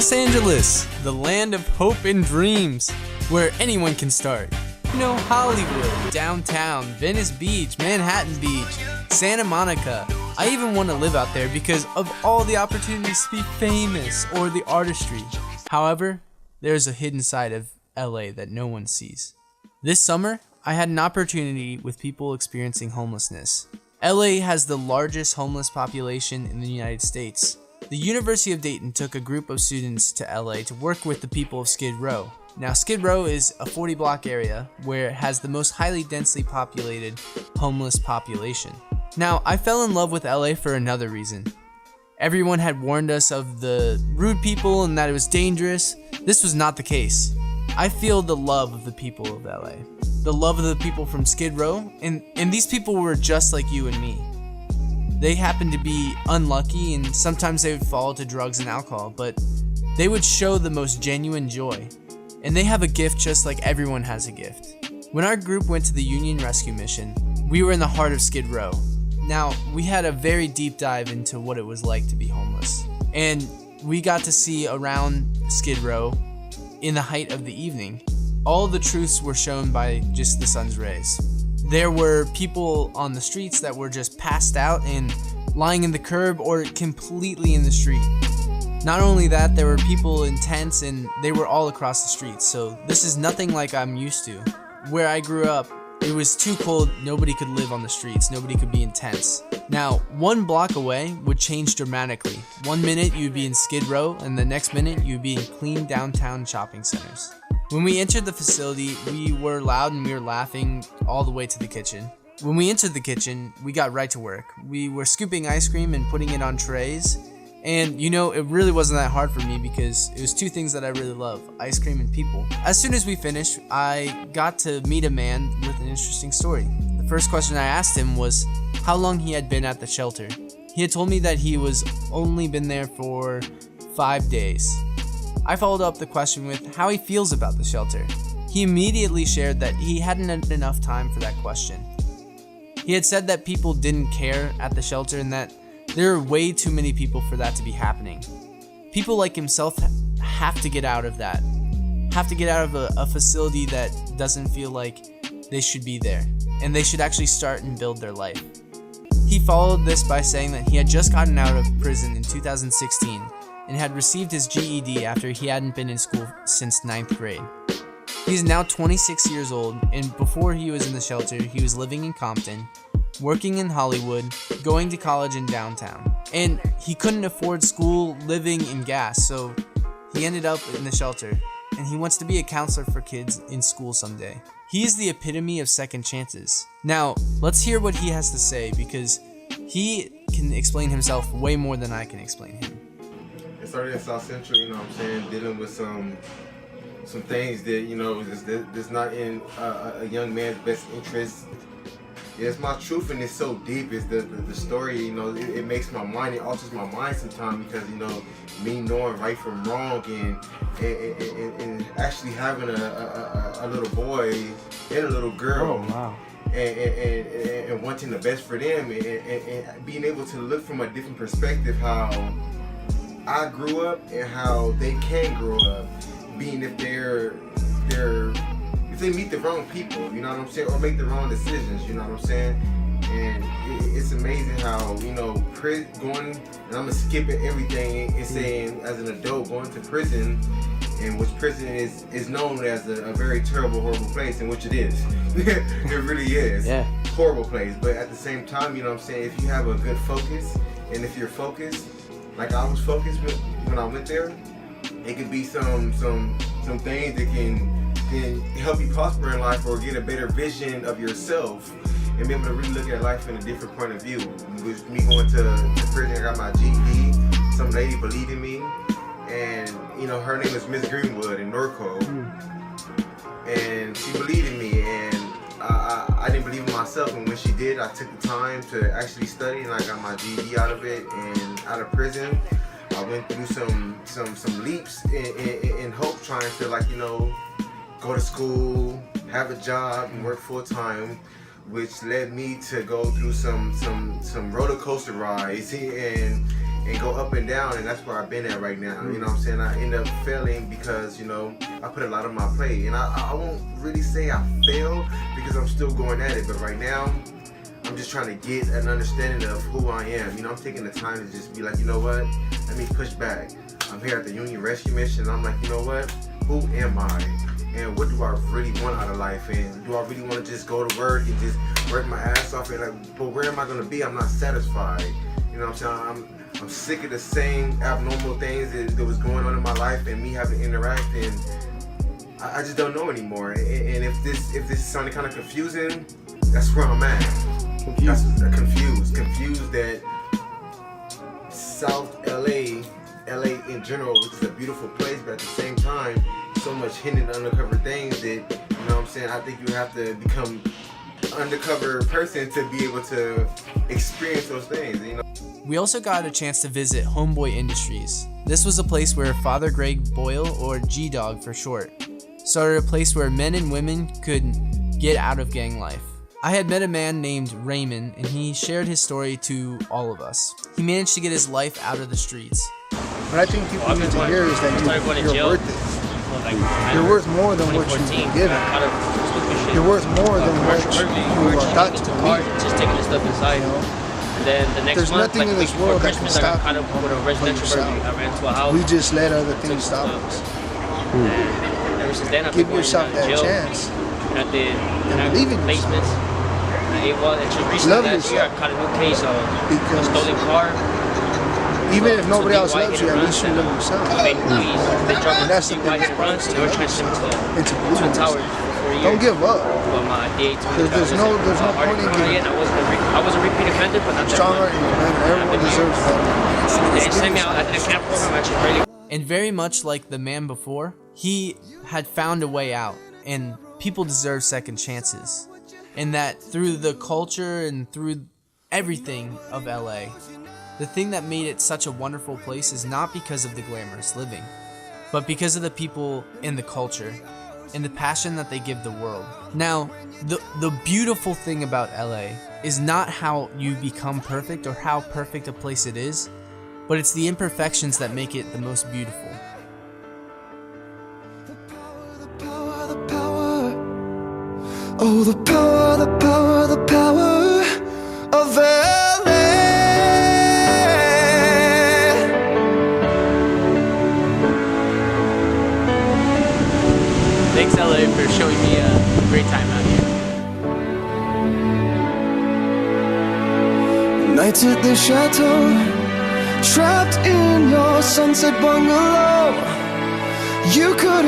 Los Angeles, the land of hope and dreams, where anyone can start. You know, Hollywood, downtown, Venice Beach, Manhattan Beach, Santa Monica. I even want to live out there because of all the opportunities to be famous or the artistry. However, there's a hidden side of LA that no one sees. This summer, I had an opportunity with people experiencing homelessness. LA has the largest homeless population in the United States. The University of Dayton took a group of students to LA to work with the people of Skid Row. Now, Skid Row is a 40-block area where it has the most highly densely populated homeless population. Now, I fell in love with LA for another reason. Everyone had warned us of the rude people and that it was dangerous. This was not the case. I feel the love of the people of LA. The love of the people from Skid Row, and these people were just like you and me. They happened to be unlucky and sometimes they would fall to drugs and alcohol, but they would show the most genuine joy. And they have a gift just like everyone has a gift. When our group went to the Union Rescue Mission, we were in the heart of Skid Row. Now, we had a very deep dive into what it was like to be homeless. And we got to see around Skid Row in the height of the evening. All the truths were shown by just the sun's rays. There were people on the streets that were just passed out and lying in the curb or completely in the street. Not only that, there were people in tents and they were all across the streets, so this is nothing like I'm used to. Where I grew up, it was too cold, nobody could live on the streets, nobody could be in tents. Now, 1 block away would change dramatically. 1 minute you'd be in Skid Row and the next minute you'd be in clean downtown shopping centers. When we entered the facility, we were loud and we were laughing all the way to the kitchen. When we entered the kitchen, we got right to work. We were scooping ice cream and putting it on trays. And you know, it really wasn't that hard for me because it was 2 things that I really love, ice cream and people. As soon as we finished, I got to meet a man with an interesting story. The first question I asked him was how long he had been at the shelter. He had told me that he was only been there for 5 days. I followed up the question with how he feels about the shelter. He immediately shared that he hadn't had enough time for that question. He had said that people didn't care at the shelter and that there are way too many people for that to be happening. People like himself have to get out of that. Have to get out of a facility that doesn't feel like they should be there. And they should actually start and build their life. He followed this by saying that he had just gotten out of prison in 2016 and had received his GED after he hadn't been in school since 9th grade. He's now 26 years old, and before he was in the shelter, he was living in Compton, working in Hollywood, going to college in downtown. And he couldn't afford school, living, and gas, so he ended up in the shelter, and he wants to be a counselor for kids in school someday. He is the epitome of second chances. Now, let's hear what he has to say, because he can explain himself way more than I can explain him. It started in South Central, you know what I'm saying, dealing with some things that, you know, that's not in a young man's best interest. It's my truth, and it's so deep. It's the story, you know, it makes my mind, it alters my mind sometimes because, you know, me knowing right from wrong and actually having a little boy and a little girl. Oh, wow. And wanting the best for them and being able to look from a different perspective how I grew up and how they can grow up, being if they meet the wrong people, you know what I'm saying, or make the wrong decisions, you know what I'm saying. And it's amazing how, you know, going, and I'm skipping everything and saying as an adult going to prison, and which prison is known as a very terrible, horrible place, and which it is. It really is. Yeah. Horrible place. But at the same time, you know what I'm saying, if you have a good focus, and if you're focused, like I was focused when I went there, it could be some things that can help you prosper in life or get a better vision of yourself and be able to really look at life in a different point of view. With me going to prison, I got my GED, some lady believed in me, and you know, her name is Miss Greenwood in Norco, and she believed in me, and I didn't believe in myself, and when she did, I took the time to actually study, and I got my GED out of it, and out of prison, I went through some leaps in hope, trying to, like, you know, go to school, have a job, and work full time, which led me to go through some roller coaster rides and and go up and down, and that's where I've been at right now. You know what I'm saying? I end up failing because, you know, I put a lot on my plate, and I won't really say I failed because I'm still going at it, but right now I'm just trying to get an understanding of who I am. You know, I'm taking the time to just be like, you know what, let me push back. I'm here at the Union Rescue Mission, and I'm like, you know what, who am I? And what do I really want out of life? And do I really want to just go to work and just work my ass off? And like, but where am I going to be? I'm not satisfied. You know what I'm saying? I'm sick of the same abnormal things that was going on in my life and me having to interact, and I just don't know anymore. And if this is sounding kind of confusing, that's where I'm at. Confused that South LA in general, which is a beautiful place, but at the same time, so much hidden undercover things that, you know what I'm saying, I think you have to become an undercover person to be able to experience those things, you know. We also got a chance to visit Homeboy Industries. This was a place where Father Greg Boyle, or G-Dog for short, started a place where men and women could get out of gang life. I had met a man named Raymond, and he shared his story to all of us. He managed to get his life out of the streets. What I think people need to hear is that you're worth it. You're worth more than what you've been given. You're worth more than what you are thought to be. Just taking the stuff inside. And then the next There's month, nothing in this world that can Christmas, stop I got caught up with a residential burglary. I ran to a house. We just let other things stop us. And ever since then, I've been Give yourself that jail. chance. And I did believe in placements. And just recently last year, I caught a new case of a stolen car. Even if nobody else loves you, at least you love yourself. They dropped And that's the the thing. white runs, they were trying to send me Into to believing towers yourself. for 4 years. Don't give up. But my DA told me There's no point in giving up. I was a repeat offender, but not that Stronger, much. everyone deserves better. They sent me out at the camp program, actually really. And very much like the man before, he had found a way out, and people deserve second chances. And that through the culture and through everything of LA, the thing that made it such a wonderful place is not because of the glamorous living, but because of the people and the culture and the passion that they give the world. Now, the beautiful thing about LA is not how you become perfect or how perfect a place it is, but it's the imperfections that make it the most beautiful. Oh, the power of LA. Thanks LA for showing me a great time out here. Nights at the chateau, trapped in your sunset bungalow. You couldn't